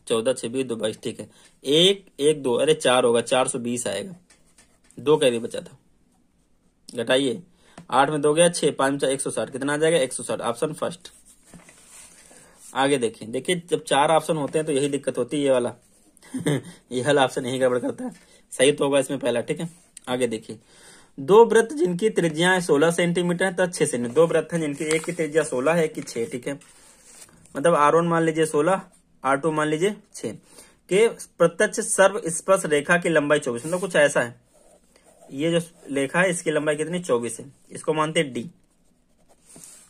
14 6 20 2 22, ठीक है। 1 1 2 अरे 4 होगा, 420 आएगा, 2 कैरी बचा था, घटाइए, 8 में 2 गया 6, 5 में 160, कितना आ जाएगा 160, ऑप्शन फर्स्ट। आगे देखिए जब 4 ऑप्शन होते हैं तो यही दिक्कत होती है, ये वाला ये वाला ऑप्शन यही गड़बड़ करता है, सही तो होगा इसमें पहला, ठीक है। आगे देखिए 2 वृत्त जिनकी त्रिज्या 16 सेंटीमीटर है तथा 6 सेंटीमीटर, 2 वृत्त हैं जिनकी एक की त्रिज्या 16 है, एक की 6, ठीक है। मतलब R1 मान लीजिए 16, R2 मान लीजिए 6 के प्रत्यक्ष सर्व स्पर्श रेखा की लंबाई 24, मतलब कुछ ऐसा है, ये जो रेखा है इसकी लंबाई कितनी 24 है, इसको मानते हैं D,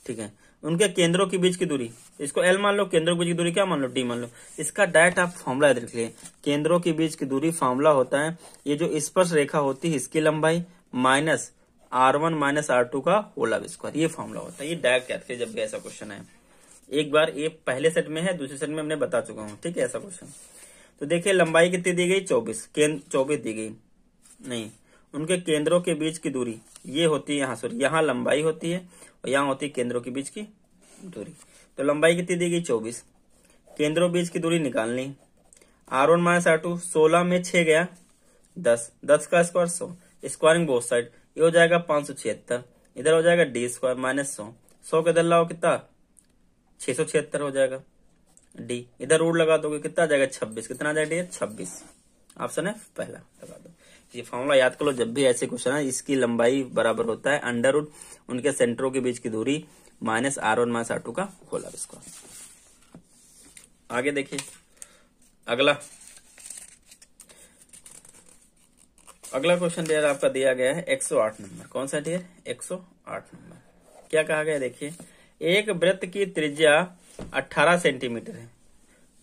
ठीक है। उनके केंद्रों के बीच की दूरी, इसको L मान लो, केंद्रों के बीच की दूरी क्या मान लो D मान लो, इसका डायरेक्ट आप फॉर्मूला याद रख लिए, केंद्रों के बीच की दूरी फॉर्मूला होता है ये जो स्पर्श रेखा होती है इसकी लंबाई माइनस R1 माइनस R2 का होल स्क्वायर, ये फॉर्मूला होता है, ये डायरेक्ट याद रखिए जब भी ऐसा क्वेश्चन है। एक बार ये पहले सेट में है, दूसरे सेट में हमने बता चुका हूँ, ठीक है ऐसा क्वेश्चन। तो देखिए लंबाई कितनी दी गई 24, 24 दी गई नहीं, उनके केंद्रों के बीच की दूरी ये होती है, यहाँ सॉरी यहाँ लंबाई होती है और यहाँ होती है केंद्रों के बीच की दूरी। तो लंबाई कितनी दी गई 24, केंद्रों बीच की दूरी निकालनी, R1 माइनस R2, 16 में 6 गया 10, 10 का स्क्वायर 100, स्क्वायरिंग बोथ साइड, ये हो जाएगा 576, इधर हो जाएगा D स्क्वायर माइनस 100, 100 के इधर लाओ कितना 676 हो जाएगा, D इधर रूट लगा दोगे कितना आ जाएगा 26, कितना आ जाएगा 26, ऑप्शन है पहला, लगा दो। ये फॉर्मूला याद कर लो जब भी ऐसे क्वेश्चन है, इसकी लंबाई बराबर होता है अंडर रूट उनके सेंटरों के बीच की दूरी माइनस R1 माइनस R2 का होल स्क्वायर। आगे देखिए अगला क्वेश्चन डियर आपका दिया गया है 108 नंबर, कौन सा डियर 108 नंबर। क्या कहा गया देखिए, एक वृत्त की त्रिज्या 18 सेंटीमीटर है,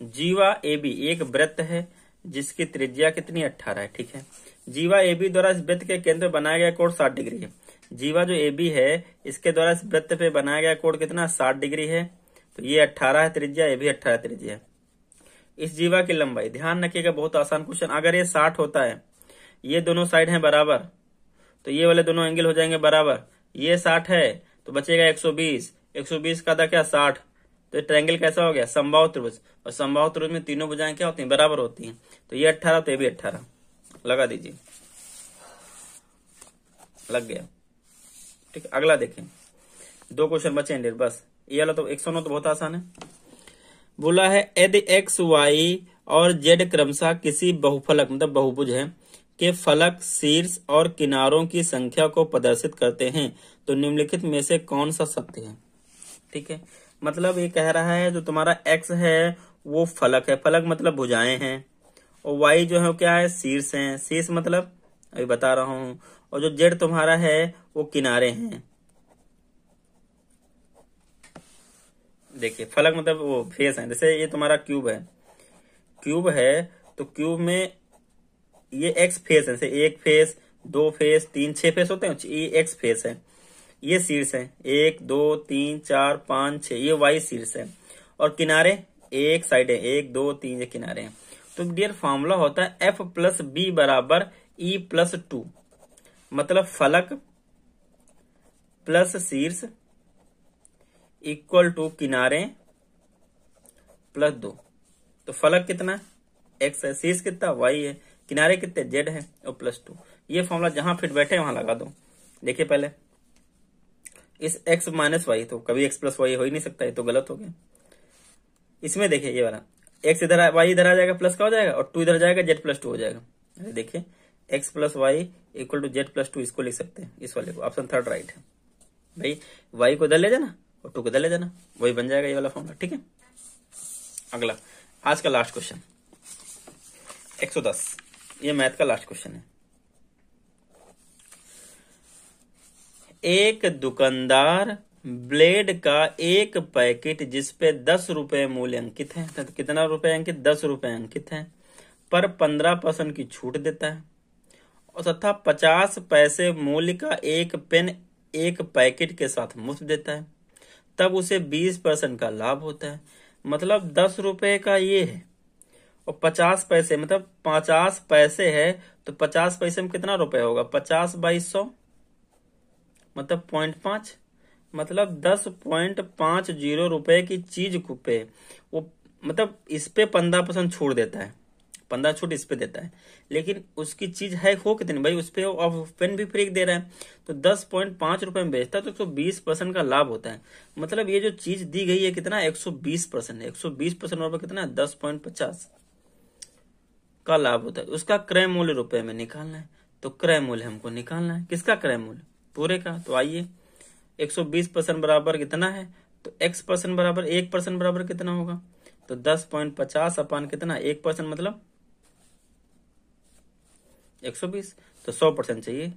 जीवा AB एक वृत्त है जिसकी त्रिज्या कितनी 18 है, ठीक है। जीवा AB द्वारा इस वृत्त के केंद्र बनाया गया कोण 60 डिग्री है, जीवा जो AB है इसके द्वारा इस वृत्त पे बनाया गया कोण कितना 60 डिग्री है, तो ये 18 है त्रिज्या, ये भी 18 त्रिज्या है। इस जीवा की लंबाई, ध्यान रखिएगा बहुत आसान क्वेश्चन, अगर ये 60 होता है, ये दोनों साइड हैं बराबर, तो ये वाले दोनों एंगल हो जाएंगे बराबर, ये 60 है तो बचेगा 120, 120 का था क्या 60, तो ट्रायंगल कैसा हो गया समबाहु त्रिभुज, और समबाहु त्रिभुज में तीनों भुजाएं क्या होती हैं बराबर होती हैं, तो ये 18 तो ये भी 18 लगा दीजिए, लग गया, ठीक है। अगला देखें, 2 क्वेश्चन बचे हैं बस, ये वाला तो 109 तो बहुत आसान है। बोला है यदि x y और z क्रमशः किसी बहुफलक मतलब बहुभुज है के फलक शीर्ष और किनारों की संख्या को प्रदर्शित करते हैं तो निम्नलिखित में से कौन सा सत्य है, ठीक है। मतलब ये कह रहा है जो तुम्हारा x है वो फलक है, फलक मतलब भुजाएं हैं, और y जो है क्या है शीर्ष है, शीर्ष मतलब अभी बता रहा हूँ, और जो z तुम्हारा है वो किनारे हैं। देखिए फलक मतलब वो फेस है, जैसे ये तुम्हारा क्यूब है तो क्यूब में ये एक्स फेस है, जैसे 1 फेस 2 फेस 3 6 फेस होते हैं, ये एक्स फेस है, ये शीर्ष है 1 2 3 4 5 6, ये वाई शीर्ष है, और किनारे एक साइड है 1 2 3 ये किनारे हैं। तो डियर फॉर्मूला होता है F प्लस बी बराबर E प्लस 2, मतलब फलक प्लस शीर्ष इक्वल टू किनारे प्लस 2, तो फलक कितना x है, शीर्ष कितना y है, किनारे कितने z है और प्लस 2। ये फॉर्मूला जहां फिट बैठे वहां लगा दो। देखिए पहले इस x माइनस वाई, तो कभी x प्लस वाई हो ही नहीं सकता, ये तो गलत हो गया। इसमें देखिए ये वाला x इधर y इधर आ जाएगा प्लस का हो जाएगा, और 2 इधर जाएगा z प्लस 2 हो जाएगा। देखिए x plus y equal to z plus 2, इसको लिख सकते हैं इस वाले को, ऑप्शन 3 राइट है भाई। y को इधर ले जाना और 2 को इधर ले जाना, वही बन जाएगा ये वाला फॉर्मूला, ठीक है। अगला आज का लास्ट क्वेश्चन 110, ये मैथ का लास्ट क्वेश्चन है। एक दुकानदार ब्लेड का एक पैकेट जिसपे 10 रुपए मूल्य अंकित है, तो कितना रुपए अंकित 10 रुपए अंकित है, पर 15% की छूट देता है और तथा 50 पैसे मूल्य का एक पेन एक पैकेट के साथ मुफ्त देता है, तब उसे 20% का लाभ होता है। मतलब 10 रुपए का ये है और 50 पैसे मतलब 50 पैसे है तो 50 पैसे में कितना रुपए होगा, 50/100 मतलब 0.5, मतलब 10.50 रुपए की चीज पे वो मतलब इस पे 15% छूट देता है, 15 छूट इस पे देता है, लेकिन उसकी चीज है हो कितनी भाई, उस पे अब पेन भी फ्री दे रहा है तो 10.5 रुपए में बेचता है तो 120% का लाभ होता है। मतलब ये जो चीज दी गई है कितना 120%, 120% रुपए कितना 10.50 का लाभ होता है। उसका क्रय मूल्य रुपए में निकालना है तो क्रय मूल्य हमको निकालना है, किसका क्रय मूल्य, पूरे का। तो आइए 120% बराबर कितना है, तो x% बराबर 1% बराबर कितना होगा, तो 10.50 अपान कितना 1% मतलब 120, तो 100% चाहिए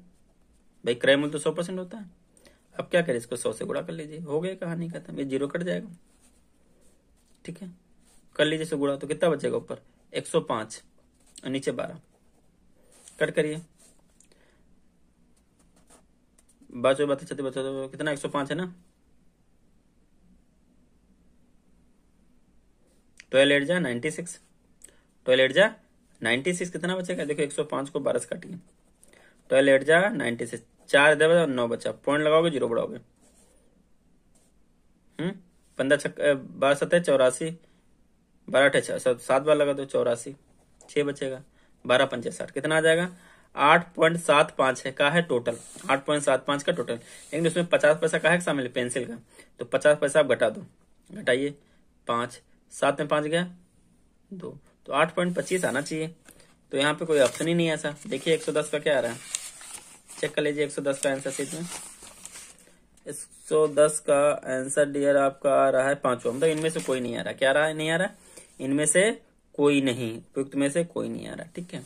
भाई, क्रय मूल्य तो 100% होता है। अब क्या करें, इसको 100 से गुणा कर लीजिए, हो गया कहानी खत्म, ये 0 कट जाएगा। ठीक है, कर लीजिए से गुणा, तो कितना बचेगा, ऊपर 105 और नीचे 12, कट करिए, बचो कितना 105 है ना, 12 8 जा 96, 12 8 जा 96 कितना बचेगा, देखो 105 को 12 से काटिए, 12 8 जा 96, 4 दे 9 बचा, पॉइंट लगाओगे 0 बढ़ाओगे, 15 12 7 84, 12 8 7 बार लगा दो 84, 6 बचेगा, 12 5 60 कितना आ जाएगा 8.75 है, का है टोटल 8.75 का टोटल, लेकिन उसमें 50 पैसा का है शामिल पेंसिल का, तो 50 पैसा आप घटा दो, घटाइए 5, 7 में 5 गया 2, तो 8.25 आना चाहिए। तो यहाँ पे कोई ऑप्शन ही नहीं है ऐसा। देखिए 110 का क्या आ रहा है, चेक कर लीजिए 110 का आंसर शीट में, 110 का आंसर डियर आपका आ रहा है 5वां, मतलब इनमें से कोई नहीं आ रहा, क्या रहा है, नहीं आ रहा, इनमें से कोई नहीं, उपयुक्त में से कोई नहीं आ रहा। ठीक है,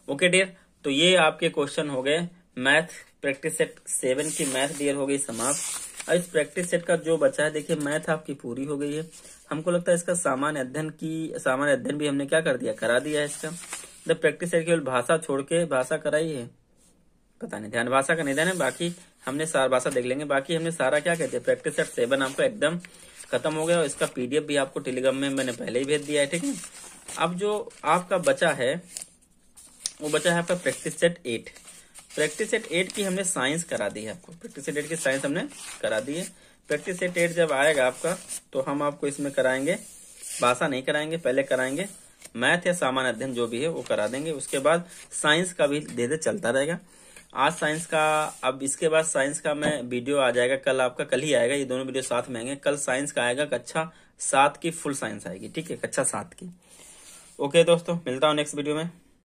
ओके डियर, तो ये आपके क्वेश्चन हो गए मैथ प्रैक्टिस सेट 7 की मैथ डियर हो गई समाप्त। और इस प्रैक्टिस सेट का जो बचा है, देखिए मैथ आपकी पूरी हो गई है। हमको लगता है इसका सामान्य अध्ययन भी हमने क्या कर दिया, करा दिया है इसका। जब प्रैक्टिस सेट केवल भाषा छोड़ के भाषा कराई है, पता नहीं, ध्यान भाषा का नहीं ध्यान है, बाकी हमने सारा भाषा देख लेंगे, बाकी हमने सारा क्या कहते हैं प्रैक्टिस सेट 7 आपका एकदम खत्म हो गया और इसका पीडीएफ भी आपको टेलीग्राम में मैंने पहले ही भेज दिया है। ठीक है, अब जो आपका बचा है वो बचा है आपका प्रैक्टिस सेट 8। प्रैक्टिस सेट 8 की हमने साइंस करा दी है आपको, प्रैक्टिस सेट 8 की साइंस हमने करा दी है। प्रैक्टिस सेट 8 जब आएगा आपका तो हम आपको इसमें कराएंगे, भाषा नहीं कराएंगे, पहले कराएंगे मैथ या सामान्य अध्ययन जो भी है वो करा देंगे, उसके बाद साइंस का भी धीरे चलता रहेगा। आज साइंस का, अब इसके बाद साइंस का मैं वीडियो आ जाएगा कल, आपका कल ही आएगा, ये दोनों वीडियो साथ में आएंगे। कल साइंस का आएगा कक्षा 7 की फुल साइंस आएगी, ठीक है, कक्षा 7 की। ओके दोस्तों, मिलता हूँ नेक्स्ट वीडियो में।